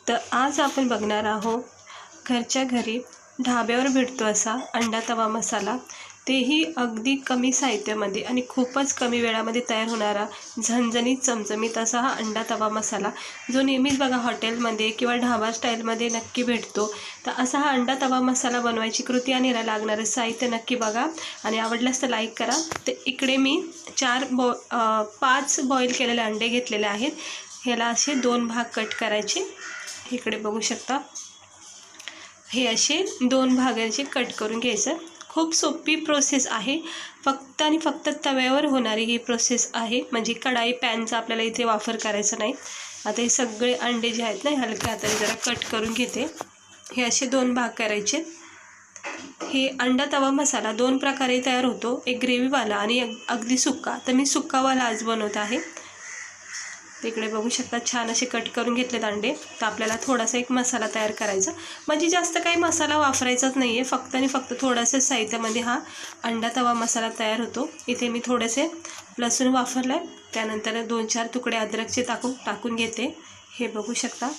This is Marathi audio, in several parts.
तर आज आपण बघणार आहोत घरच्या घरी ढाब्यावर भेटतो असा अंडा तवा मसाला, तेही अगदी कमी साहित्यामध्ये आणि खूपच कमी वेळामध्ये तयार होणारा झणझणीत चमचमीत असा हा अंडा तवा मसाला, जो नेहमीच बघा हॉटेलमध्ये किंवा ढाबा स्टाईलमध्ये नक्की भेटतो. तर असा हा अंडा तवा मसाला बनवायची कृती आणि याला लागणारं साहित्य नक्की बघा आणि आवडल्यास तर लाईक करा. तर इकडे मी 5 बॉईल केलेले अंडे घेतलेले आहेत. ह्याला असे 2 भाग कट करायचे. इकडे बघू शकता, हे असे 2 भागांचे कट करून घ्यायचं. खूप सोपी प्रोसेस आहे, फक्त आणि फक्त तव्यावर होणारी ही प्रोसेस आहे, म्हणजे कढाई पॅनचा आपल्याला इथे वापर करायचा नाही. आता हे सगळे अंडे जे आहेत ना, हलक्या हाताने जरा कट करून घेते. हे असे 2 भाग करायचे. हे अंडा तवा मसाला 2 प्रकारे तयार होतो, एक ग्रेव्हीवाला आणि अगदी सुक्का. तर मी सुक्कावाला आज बनवत आहे. तिकडे बघू शकता छान असे कट करून घेतलेत अंडे. तर आपल्याला थोडासा एक मसाला तयार करायचा, म्हणजे जास्त काही मसाला वापरायचाच नाही आहे, फक्त आणि फक्त थोडंसं साहित्यामध्ये हा अंडा तवा मसाला तयार होतो. इथे मी थोडेसे लसूण वापरलं आहे, त्यानंतर 2-4 तुकडे अद्रकचे टाकून घेते. हे बघू शकता,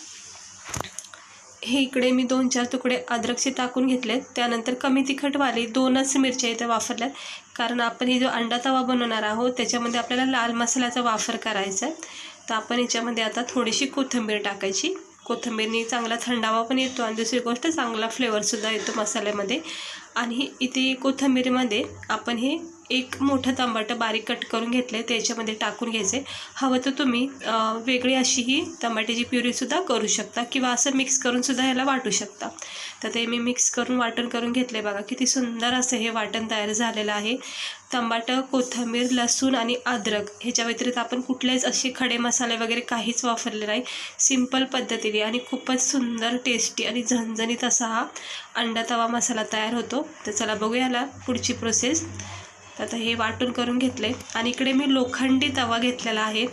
हे इकडे मी 2-4 तुकडे अद्रकचे टाकून घेतलेत. त्यानंतर कमी तिखटवाले 2च मिरच्या इथे वापरल्यात, कारण आपण हे जो अंडा तवा बनवणार आहोत त्याच्यामध्ये आपल्याला लाल मसाल्याचा वापर करायचा आहे. तर आपण याच्यामध्ये आता थोडीशी कोथिंबीर टाकायची. कोथिंबीरने चांगला थंडावा पण येतो आणि दुसरी गोष्ट चांगला फ्लेवरसुद्धा येतो मसाल्यामध्ये. आणि इथे कोथिंबीरमध्ये आपण हे 1 मोठं टमाटर बारीक कट करून घेतले, त्याच्यामध्ये टाकून घ्यायचे. हवं तर तुम्ही वेगळी अशी ही टमाट्याची प्युरीसुद्धा करू शकता किंवा असं मिक्स करूनसुद्धा ह्याला वाटू शकता. तर ते मी मिक्स करून वाटण करून घेतले. बघा किती सुंदर असं हे वाटण तयार झालेलं आहे. टमाटर, कोथिंबीर, लसूण आणि अद्रक ह्याच्या व्यतिरिक्त आपण कुठलेच असे खडे मसाले वगैरे काहीच वापरले नाही. सिंपल पद्धतीने आणि खूपच सुंदर, टेस्टी आणि झणझणीत असा हा अंडा तवा मसाला तयार होतो. तर चला बघूया याला पुढची प्रोसेस. तर आता हे वाटून करून घेतले आणि इकडे मी लोखंडी तवा घेतलेला आहे.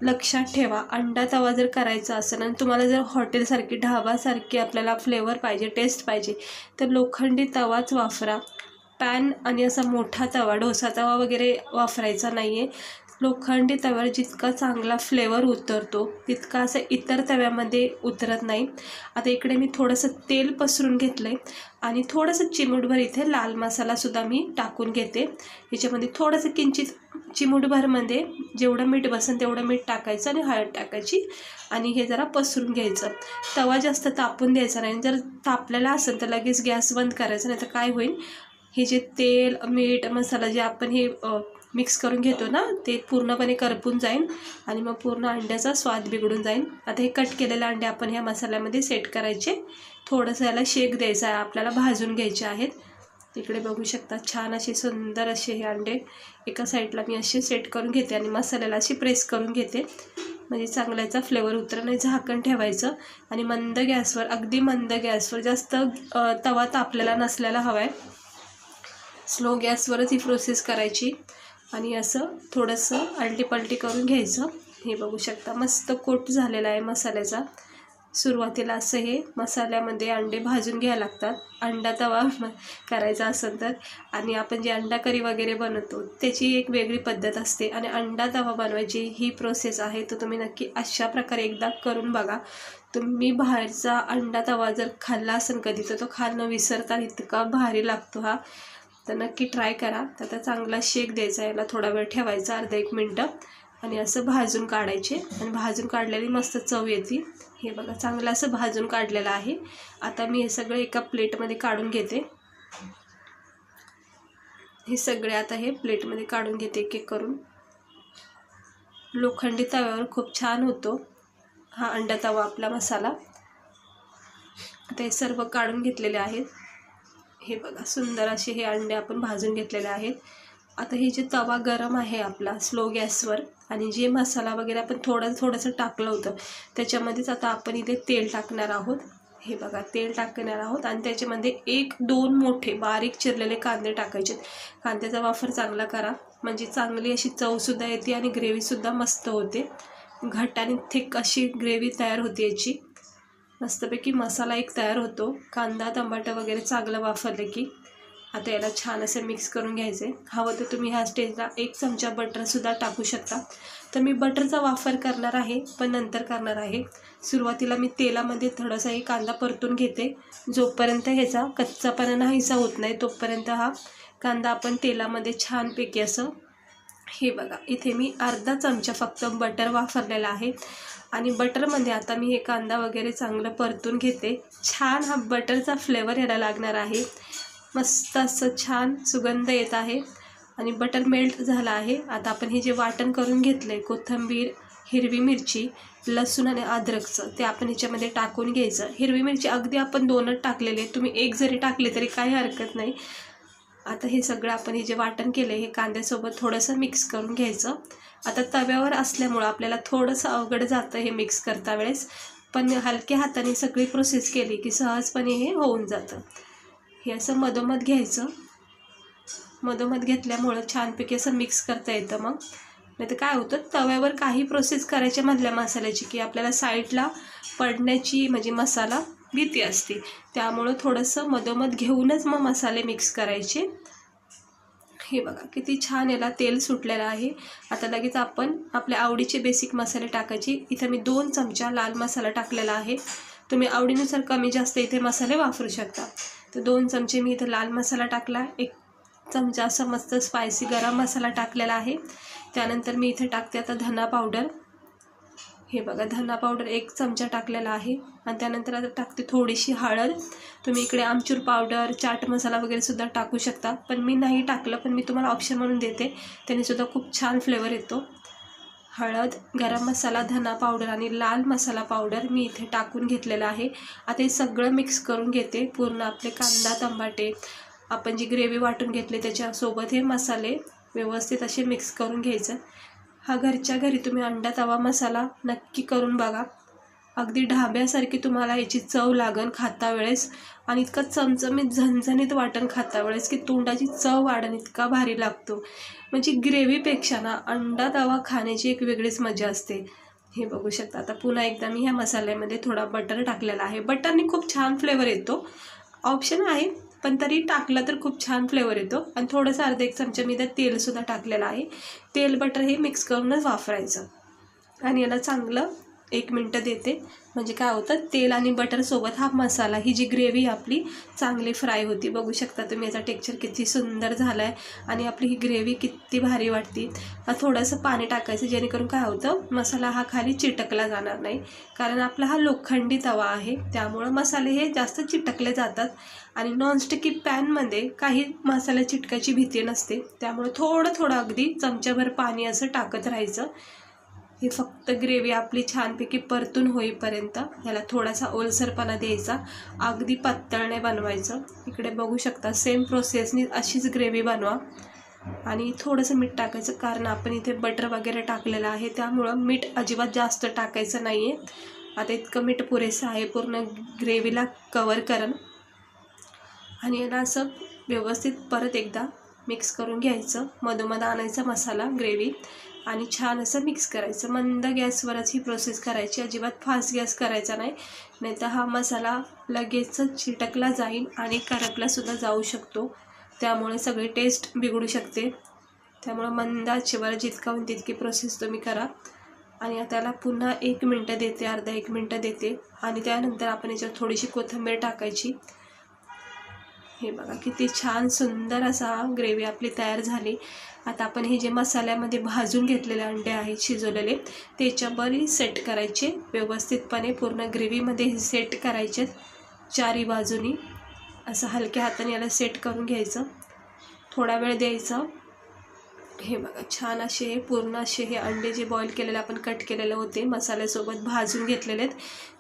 लक्षात ठेवा, अंडा तवा जर करायचा असेल आणि तुम्हाला जर हॉटेलसारखी ढाबासारखी आपल्याला फ्लेवर पाहिजे, टेस्ट पाहिजे, तर लोखंडी तवाच वापरा. पॅन आणि असा मोठा तवा, डोसा तवा वगैरे वापरायचा नाही आहे. लोखंडी तव्यावर जितका चांगला फ्लेवर उतरतो तितका असं इतर तव्यामध्ये उतरत नाही. आता इकडे मी थोडंसं तेल पसरून घेतलं आहे आणि थोडंसं चिमूटभर इथे लाल मसालासुद्धा मी टाकून घेते. याच्यामध्ये थोडंसं किंचित चिमूटभरमध्ये जेवढं मीठ बसेल तेवढं मीठ टाकायचं आणि हळद टाकायची आणि हे जरा पसरून घ्यायचं. तवा जास्त तापून द्यायचा नाही. जर तापलेला असेल तर लगेच गॅस बंद करायचं, नाही तर काय होईल, हे जे तेल, मीठ, मसाला जे आपण हे मिक्स करून घेतो ना, ते पूर्णपणे करपून जाईल आणि मग पूर्ण अंड्याचा स्वाद बिघडून जाईल. आता हे कट केलेले अंडे आपण ह्या मसाल्यामध्ये सेट करायचे. थोडंसं याला शेक द्यायचा आहे, आपल्याला भाजून घ्यायचे आहेत. तिकडे बघू शकता छान असे सुंदर असे हे अंडे एका साईडला मी असे सेट करून घेते आणि मसाल्याला अशी प्रेस करून घेते, म्हणजे चांगल्याचा फ्लेवर उतरत नाही. झाकण ठेवायचं आणि मंद गॅसवर, अगदी मंद गॅसवर, जास्त तवा तापलेला नसलेला हवा आहे, स्लो गॅसवरच ही प्रोसेस करायची आणि असं थोडंसं आलटीपलटी करून घ्यायचं. हे बघू शकता मस्त कोट झालेला आहे मसाल्याचा. सुरुवातीला असं हे मसाल्यामध्ये अंडे भाजून घ्यायला लागतात, अंडा तवा करायचा असेल तर. आणि आपण जे अंडा करी वगैरे बनवतो त्याची एक वेगळी पद्धत असते आणि अंडा तवा बनवायची ही प्रोसेस आहे. तर तुम्ही नक्की अशा प्रकारे एकदा करून बघा. तुम्ही बाहेरचा अंडा तवा जर खाल्ला असेल कधी तर तो खाणं विसरता, इतका भारी लागतो हा. तर नक्की ट्राय करा. तर आता चांगला शेक द्यायचा, याला थोडा वेळ ठेवायचा, अर्धा 1 मिनटं, आणि असं भाजून काढायचे आणि भाजून काढलेली मस्त चव येते. हे बघा चांगलं असं भाजून काढलेलं आहे. आता मी हे सगळं एका प्लेटमध्ये काढून घेते. हे सगळे आता हे प्लेटमध्ये काढून घेते एक एक करून. लोखंडी तव्यावर खूप छान होतो हा अंडा तवा आपला मसाला. आता हे सर्व काढून घेतलेले आहेत. हे बघा सुंदर असे हे अंडे आपण भाजून घेतलेले आहेत. आता हे जे तवा गरम आहे आपला स्लो गॅसवर आणि जे मसाला वगैरे आपण थोडंसं टाकलं होतं त्याच्यामध्येच आता आपण इथे तेल टाकणार आहोत. हे बघा तेल टाकणार आहोत आणि त्याच्यामध्ये 1-2 मोठे बारीक चिरलेले कांदे टाकायचे. कांद्याचा वापर चांगला करा, म्हणजे चांगली अशी चवसुद्धा येते आणि ग्रेव्हीसुद्धा मस्त होते. घट्ट आणि थिक अशी ग्रेव्ही तयार होते याची. मस्तपैकी मसाला एक तयार होतो, कांदा, टमाटर वगैरे चांगलं वापरले की. आता याला छान असं मिक्स करून घ्यायचे. हवं तर तुम्ही ह्या स्टेजला 1 चमचा बटरसुद्धा टाकू शकता. तर मी बटरचा वापर करणार आहे, पण नंतर करणार आहे. सुरुवातीला मी तेलामध्ये थोडासाही कांदा परतून घेते. जोपर्यंत ह्याचा कच्चापणा नाहीसा होत नाही तोपर्यंत हा कांदा आपण तेलामध्ये छानपैकी असं, हे बघा इथे मी अर्धा चमचा फक्त बटर वापरलेला आहे. आणि बटरमध्ये आता मी हे कांदा वगैरे चांगलं परतून घेते. छान हा बटरचा फ्लेवर याला लागणार आहे. मस्त असं छान सुगंध येत आहे आणि बटर मेल्ट झाला आहे. आता आपण हे जे वाटण करून घेतलं आहे, कोथिंबीर, हिरवी मिरची, लसूण आणि अद्रकचं, ते आपण ह्याच्यामध्ये टाकून घ्यायचं. हिरवी मिरची अगदी आपण 2च टाकलेले, तुम्ही 1 जरी टाकले तरी काही हरकत नाही. आता हे सगळं आपण हे जे वाटण केलं आहे हे कांद्यासोबत थोडंसं मिक्स करून घ्यायचं. आता तव्यावर असल्यामुळं आपल्याला थोडंसं अवघड जातं हे मिक्स करता वेळेस, पण हलक्या हाताने सगळी प्रोसेस केली की सहजपणे हे होऊन जातं. हे असं मधोमध घ्यायचं. मधोमध घेतल्यामुळं छानपैकी असं मिक्स करता येतं. मग नाही तर काय होतं, तव्यावर काही प्रोसेस करायची म्हटल्या मसाल्याची की आपल्याला साईडला पडण्याची म्हणजे मसाला भीती असते. त्यामुळं थोडंसं मधोमध घेऊनच मग मसाले मिक्स करायचे. हे बघा किती छान याला तेल सुटलेलं आहे. आता लगेच आपण आपल्या आवडीचे बेसिक मसाले टाकायचे. इथं मी 2 चमचा लाल मसाला टाकलेला आहे. तुम्ही आवडीनुसार कमी जास्त इथे मसाले वापरू शकता. तर 2 चमचे मी इथं लाल मसाला टाकला. 1 चमचा असा मस्त स्पायसी गरम मसाला टाकलेला आहे. त्यानंतर मी इथे टाकते आता धना पावडर. हे बघा धना पावडर 1 चमचा टाकलेला आहे. आणि त्यानंतर आता टाकते थोडीशी हळद. तुम्ही इकडे आमचूर पावडर, चाट मसाला वगैरे सुद्धा टाकू शकता, पण मी नाही टाकलं, पण मी तुम्हाला ऑप्शन म्हणून देते, त्याने सुद्धा खूप छान फ्लेवर येतो. हळद, गरम मसाला, धना पावडर आणि लाल मसाला पावडर मी इथे टाकून घेतलेलं आहे. आता हे सगळं मिक्स करून घेते. पूर्ण आपले कांदा, टमाटे, आपण जी ग्रेव्ही वाटून घेतली त्याच्यासोबत हे मसाले व्यवस्थित असे मिक्स करून घ्यायचं. हा घरच्या घरी तुम्ही अंडा तवा मसाला नक्की करून बघा. अगदी ढाब्यासारखी तुम्हाला याची चव लागन खाता वेळेस. आणि इतका चमचमीत झणझणीत वाटण खाता वेळेस की तोंडाची चव वाढन, इतका भारी लागतो. म्हणजे ग्रेव्हीपेक्षा ना अंडा तवा खाण्याची एक वेगळीच मजा असते. हे बघू शकता. आता पुन्हा एकदा मी ह्या मसाल्यामध्ये थोडा बटर टाकलेला आहे. बटरने खूप छान फ्लेवर येतो. ऑप्शन आहे, पण तरी टाकलं तर खूप छान फ्लेवर येतो. आणि थोडंसं अर्धा 1 चमचा मी त्यात तेलसुद्धा टाकलेलं आहे. तेल बटर हे मिक्स करूनच वापरायचं. आणि याला चांगलं 1 मिनटं देते. म्हणजे काय होतं, तेल आणि बटरसोबत हा मसाला, ही जी ग्रेव्ही आपली चांगली फ्राय होती. बघू शकता तुम्ही याचा टेक्स्चर किती सुंदर झाला आहे आणि आपली ही ग्रेव्ही किती भारी वाटते. थोडंसं पाणी टाकायचं जेणेकरून काय होतं, मसाला हा खाली चिटकला जाणार नाही. कारण आपला हा लोखंडी तवा आहे, त्यामुळं मसाले हे जास्त चिटकले जातात. आणि नॉनस्टिकी पॅनमध्ये काही मसाला चिटकायची भीती नसते. त्यामुळे थोडं थोडं अगदी चमच्याभर पाणी असं टाकत राहायचं. हे फक्त ग्रेव्ही आपली छानपैकी परतून होईपर्यंत ह्याला थोडासा ओलसरपणा द्यायचा. अगदी पातळ नाही बनवायचं. इकडे बघू शकता सेम प्रोसेसनी अशीच ग्रेव्ही बनवा. आणि थोडंसं मीठ टाकायचं, कारण आपण इथे बटर वगैरे टाकलेलं आहे, त्यामुळं मीठ अजिबात जास्त टाकायचं नाही आहे. आता इतकं मीठ पुरेसं आहे, पूर्ण ग्रेव्हीला कवर करण. आणि याला असं व्यवस्थित परत एकदा मिक्स करून घ्यायचं. मधोमध आणायचा मसाला ग्रेव्ही आणि छान असं मिक्स करायचं. मंद गॅसवरच ही प्रोसेस करायची, अजिबात फास्ट गॅस करायचा नाही, नाहीतर हा मसाला लगेचच चिटकला जाईल आणि करपलासुद्धा जाऊ शकतो. त्यामुळे सगळी टेस्ट बिघडू शकते. त्यामुळे मंद आचेवर जितका होईल तितकी प्रोसेस तुम्ही करा. आणि त्याला पुन्हा 1 मिनटं देते, अर्धा 1 मिनटं देते. आणि त्यानंतर आपण याच्यावर थोडीशी कोथिंबीर टाकायची. हे बघा किती छान सुंदर असा ग्रेव्ही आपली तयार झाली. आता आपण हे जे मसाल्यामध्ये भाजून घेतलेले अंडे आहेत शिजवलेले, त्याच्यावरही सेट करायचे व्यवस्थितपणे. पूर्ण ग्रेव्हीमध्ये हे सेट करायचे चारी बाजूनी. असं हलक्या हाताने याला सेट करून घ्यायचं. थोडा वेळ द्यायचं. हे बघा छान असे पूर्ण असे हे अंडे जे बॉईल केलेले आपण कट केलेले होते, मसाल्यासोबत भाजून घेतलेले आहेत,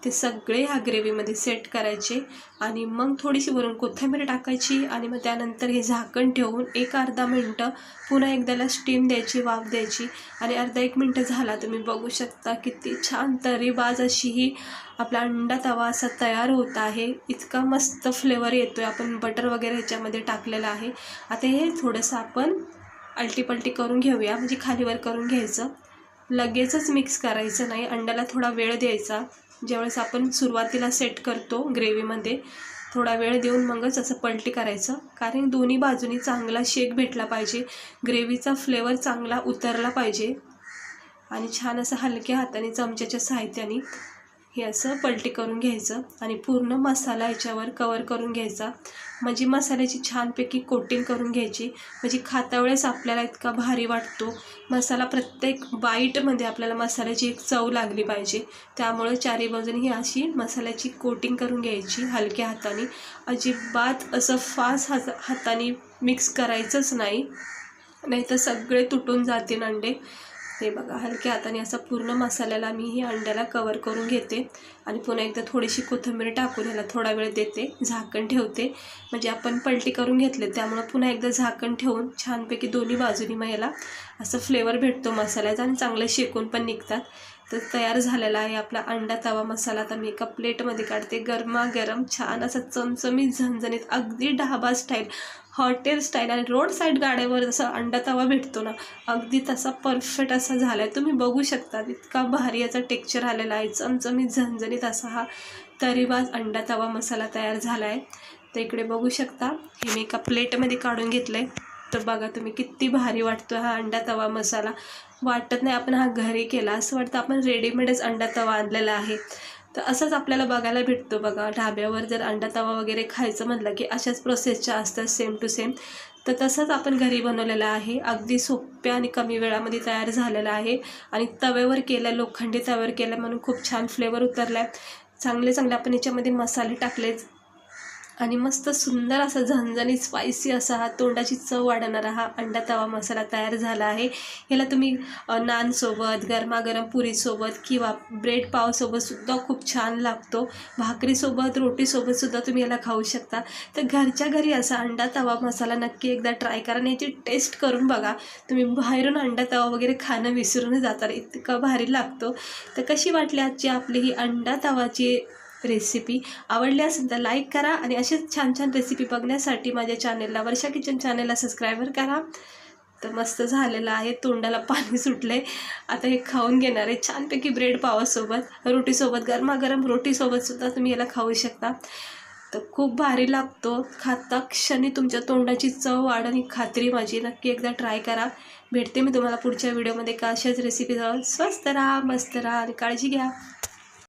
ते सगळे ह्या ग्रेव्हीमध्ये सेट करायचे. आणि मग थोडीशी वरून कोथिंबीर टाकायची. आणि मग त्यानंतर हे झाकण ठेवून 1-अर्धा मिनटं पुन्हा एकदाला स्टीम द्यायची, वाफ द्यायची. आणि अर्धा 1 मिनटं झाला, तुम्ही बघू शकता किती छान तरीबाज अशी ही आपला अंडा तवा असा तयार होत आहे. इतका मस्त फ्लेवर येतो आहे. आपण बटर वगैरे ह्याच्यामध्ये टाकलेलं आहे. आता हे थोडंसं आपण आलटीपलटी करून घेऊया, म्हणजे खालीवर करून घ्यायचं. लगेचच मिक्स करायचं नाही, अंड्याला थोडा वेळ द्यायचा. ज्यावेळेस आपण सुरुवातीला सेट करतो ग्रेव्हीमध्ये, थोडा वेळ देऊन मगच असं पलटी करायचं. कारण दोन्ही बाजूनी चांगला शेक भेटला पाहिजे, ग्रेव्हीचा फ्लेवर चांगला उतरला पाहिजे. आणि छान असं हलक्या हाताने चमच्याच्या साहाय्याने हे असं पलटी करून घ्यायचं आणि पूर्ण मसाला याच्यावर कवर करून घ्यायचा. म्हणजे मसाल्याची छानपैकी कोटिंग करून घ्यायची, म्हणजे खाता वेळेस आपल्याला इतका भारी वाटतो. मसाला प्रत्येक बाईटमध्ये आपल्याला मसाल्याची एक चव लागली पाहिजे. त्यामुळे चारी बाजूनी ही अशी मसाल्याची कोटिंग करून घ्यायची हलक्या हाताने. अजिबात असं फास्ट हाताने मिक्स करायचंच नाही, नाहीतर सगळे तुटून जातील अंडे. हे बघा, हलक्या हाताने असं पूर्ण मसाल्याला मी ही अंड्याला कवर करून घेते आणि पुन्हा एकदा थोडीशी कोथिंबीर टाकून ह्याला थोडा वेळ देते, झाकण ठेवते. म्हणजे आपण पलटी करून घेतले त्यामुळं पुन्हा एकदा झाकण ठेवून छानपैकी दोन्ही बाजूनी मग याला असं फ्लेवर भेटतो मसाल्याचा आणि चांगले शेकून पण निघतात. तर तयार झालेला आहे आपला अंडा तवा मसाला. आता मी एका प्लेटमध्ये काढते. गरमागरम छान असा चमचमीत झणझणीत अगदी ढाबा स्टाईल, हॉटेल स्टाईल आणि रोड साईड गाड्यावर जसा अंडा तवा भेटतो ना, अगदी तसा परफेक्ट असा झाला आहे. तुम्ही बघू शकता इतका भारी याचा टेक्स्चर आलेला आहे. चमचमीत झणझणीत असा हा तरीबाज अंडा तवा मसाला तयार झाला आहे. तर इकडे बघू शकता हे मी एका प्लेटमध्ये काढून घेतलं आहे. तर बघा तुम्ही किती भारी वाटतो हा अंडा तवा मसाला. वाटत नाही आपण हा घरी केला, असं वाटतं आपण रेडीमेडच अंडा तवा आणलेला आहे. तर असंच आपल्याला बघायला भेटतो बघा ढाब्यावर. जर अंडा तवा वगैरे खायचं म्हटलं की अशाच प्रोसेसच्या असतात सेम टू सेम. तर तसंच आपण घरी बनवलेलं आहे. अगदी सोप्या आणि कमी वेळामध्ये तयार झालेलं आहे आणि तव्यावर केलं, लोखंडी तव्यावर केलं म्हणून खूप छान फ्लेवर उतरला आहे. चांगले आपण याच्यामध्ये मसाले टाकले आणि मस्त सुंदर असा झणझणीत स्पायसी असा हा तोंडाची चव वाढवणारा हा अंडा तवा मसाला तयार झाला आहे. याला तुम्ही नानसोबत, गरमागरम पुरीसोबत किंवा ब्रेड पावसोबतसुद्धा खूप छान लागतो. भाकरीसोबत, रोटीसोबतसुद्धा तुम्ही याला खाऊ शकता. तर घरच्या घरी असा अंडा तवा मसाला नक्की एकदा ट्राय करा आणि याची टेस्ट करून बघा. तुम्ही बाहेरून अंडा तवा वगैरे खाणं विसरून जाता, इतका भारी लागतो. तर कशी वाटली आजची आपली ही अंडा तवाची रेसिपी? आवडली असेल तर लाईक करा आणि असेच छान छान रेसिपी बघण्यासाठी माझ्या चॅनेलला, वर्षा किचन चॅनेलला सबस्क्राईबर करा. तर मस्त झालेलं आहे, तोंडाला पाणी सुटले. आता हे खाऊन घेणार आहे छानपैकी ब्रेड पावासोबत, रोटीसोबत, गरमागरम रोटीसोबतसुद्धा तुम्ही याला खाऊ शकता. तर खूप भारी लागतो. खाता क्षणी तुमच्या तोंडाची चव वाढ आणि खात्री माझी. नक्की एकदा ट्राय करा. भेटते मी तुम्हाला पुढच्या व्हिडिओमध्ये का अशाच रेसिपी. स्वस्त राहा, मस्त राहा आणि काळजी घ्या.